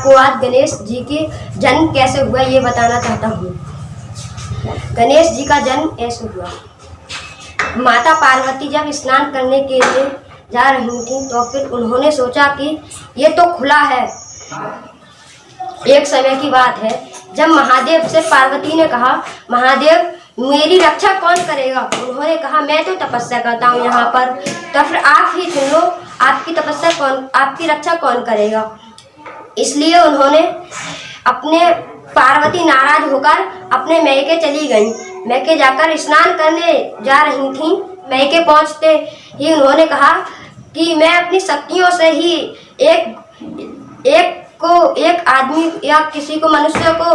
आपको आज गणेश जी के जन्म कैसे हुआ ये बताना चाहता हूँ। गणेश जी का जन्म ऐसे हुआ। माता पार्वती जब स्नान करने के लिए जा रही थी तो फिर उन्होंने सोचा कि ये तो खुला है। एक समय की बात है जब महादेव से पार्वती ने कहा, महादेव मेरी रक्षा कौन करेगा? उन्होंने कहा, मैं तो तपस्या करता हूँ यहाँ पर, तो फिर आप ही चुन लो, आपकी रक्षा कौन करेगा? इसलिए उन्होंने अपने पार्वती नाराज होकर अपने मैके चली गईं। मैके जाकर स्नान करने जा रही थीं। मैके पहुँचते ही उन्होंने कहा कि मैं अपनी शक्तियों से ही एक आदमी या किसी को मनुष्य को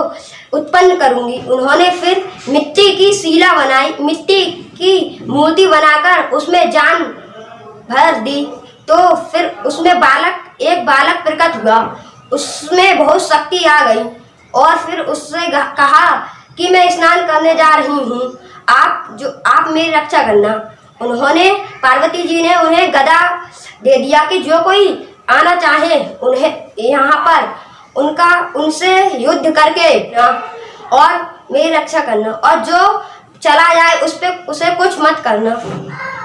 उत्पन्न करूंगी। उन्होंने फिर मिट्टी की शिला बनाई, मिट्टी की मूर्ति बनाकर उसमें जान भर दी। तो फिर उसमें एक बालक प्रकट हुआ। उसमें बहुत शक्ति आ गई और फिर उससे कहा कि मैं स्नान करने जा रही हूँ, आप मेरी रक्षा करना। उन्होंने पार्वती जी ने उन्हें गदा दे दिया कि जो कोई आना चाहे उन्हें यहाँ पर उनसे युद्ध करके और मेरी रक्षा करना, और जो चला जाए उसे कुछ मत करना।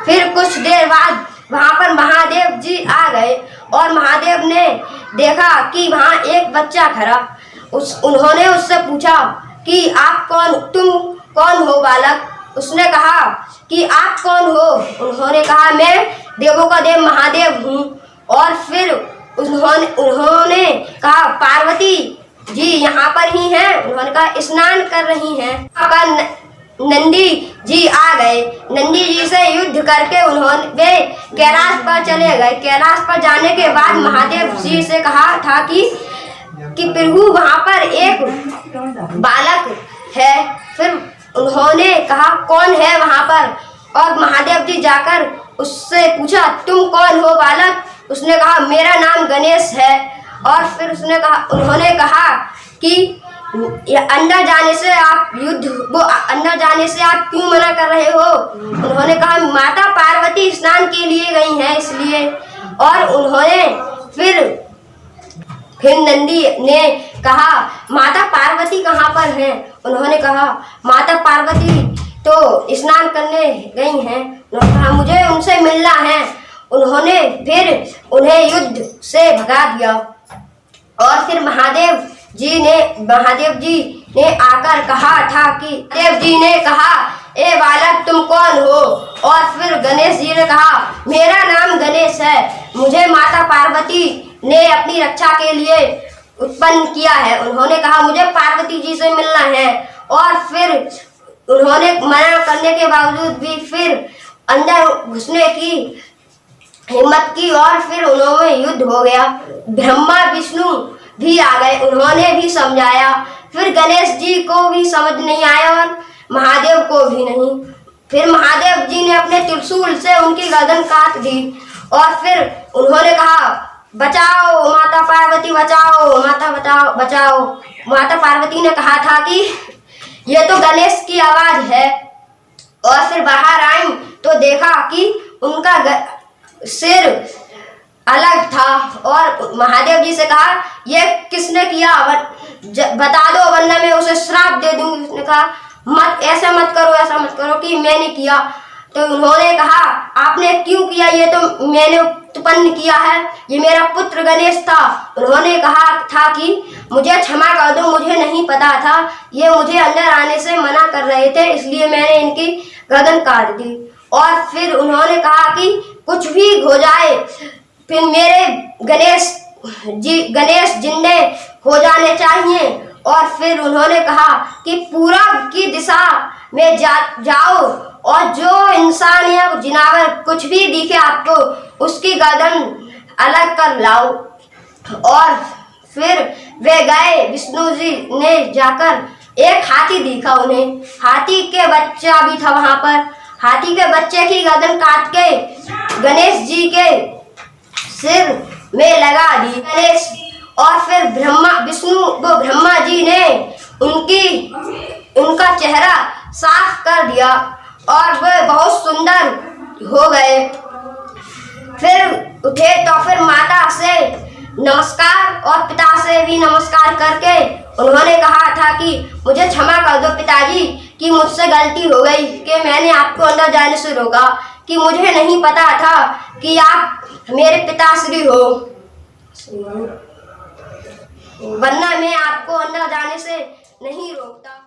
फिर कुछ देर बाद वहाँ पर महादेव जी आ गए और महादेव ने देखा कि वहाँ एक बच्चा खड़ा। उन्होंने उससे पूछा कि तुम कौन हो बालक? उसने कहा कि आप कौन हो? उन्होंने कहा, मैं देवों का देव महादेव हूँ। और फिर उन्होंने कहा, पार्वती जी यहाँ पर ही हैं। उन्होंने कहा, स्नान कर रही हैं। पर नंदी जी आ गए। नंदी जी से युद्ध करके वे कैलाश पर चले गए। कैलाश पर जाने के बाद महादेव जी से कहा था कि प्रभु वहाँ पर एक बालक है। फिर उन्होंने कहा, कौन है वहाँ पर? और महादेव जी जाकर उससे पूछा, तुम कौन हो बालक? उसने कहा, मेरा नाम गणेश है। और फिर उन्होंने कहा कि अंदर जाने से आप क्यों मना कर रहे हो? उन्होंने कहा, माता पार्वती स्नान के लिए गई हैं इसलिए। और उन्होंने फिर नंदी ने कहा, माता पार्वती कहाँ पर हैं? उन्होंने कहा, माता पार्वती तो स्नान करने गई हैं। उन्होंने कहा, मुझे उनसे मिलना है। उन्होंने फिर उन्हें युद्ध से भगा दिया। और फिर महादेव जी ने आकर कहा था कि देव जी ने कहा, ए बालक तुम कौन हो? और फिर गणेश जी ने कहा, मेरा नाम गणेश है। मुझे माता पार्वती ने अपनी रक्षा के लिए उत्पन्न किया है। उन्होंने कहा, मुझे पार्वती जी से मिलना है। और फिर उन्होंने मना करने के बावजूद भी फिर अंदर घुसने की हिम्मत की और फिर उन्होंने युद्ध हो गया। ब्रह्मा विष्णु भी आ गए, उन्होंने भी समझाया। फिर गणेश जी को भी समझ नहीं आया और महादेव को भी नहीं। फिर महादेव जी ने अपने त्रिशूल से उनकी गर्दन काट दी। और फिर उन्होंने कहा, बचाओ माता पार्वती, बचाओ माता, बचाओ। माता पार्वती ने कहा था कि ये तो गणेश की आवाज है। और फिर बाहर आई तो देखा कि उनका सिर अलग था। और महादेव जी से कहा, ये किसने किया? बता दो वरना मैं उसे श्राप दे दूंगी। उसने कहा, ऐसा मत करो कि मैंने किया। तो उन्होंने कहा, आपने क्यों किया? ये तो मैंने उत्पन्न किया है, ये मेरा पुत्र गणेश था। उन्होंने कहा था कि मुझे क्षमा कर दो, मुझे नहीं पता था, ये मुझे अंदर आने से मना कर रहे थे, इसलिए मैंने इनकी गर्दन काट दी। और फिर उन्होंने कहा कि कुछ भी हो जाए, फिर मेरे गणेश जिंदे हो जाने चाहिए। और फिर उन्होंने कहा कि पूरब की दिशा में जाओ और जो इंसान या जिनावर कुछ भी दिखे आपको, उसकी गर्दन अलग कर लाओ। और फिर वे गए। विष्णु जी ने जाकर एक हाथी दिखा उन्हें। हाथी के बच्चा भी था वहाँ पर। हाथी के बच्चे की गर्दन काट के गणेश जी के सिर में लगा दी। गणेश और फिर ब्रह्मा जी ने उनका चेहरा साफ कर दिया और वे बहुत सुंदर हो गए। फिर उठे तो फिर माता से नमस्कार और पिता से भी नमस्कार करके उन्होंने कहा था कि मुझे क्षमा कर दो पिताजी कि मुझसे गलती हो गई कि मैंने आपको अंदर जाने से रोका, कि मुझे नहीं पता था कि आप मेरे पिताश्री हो, वरना मैं आपको अंदर जाने से नहीं रोकता।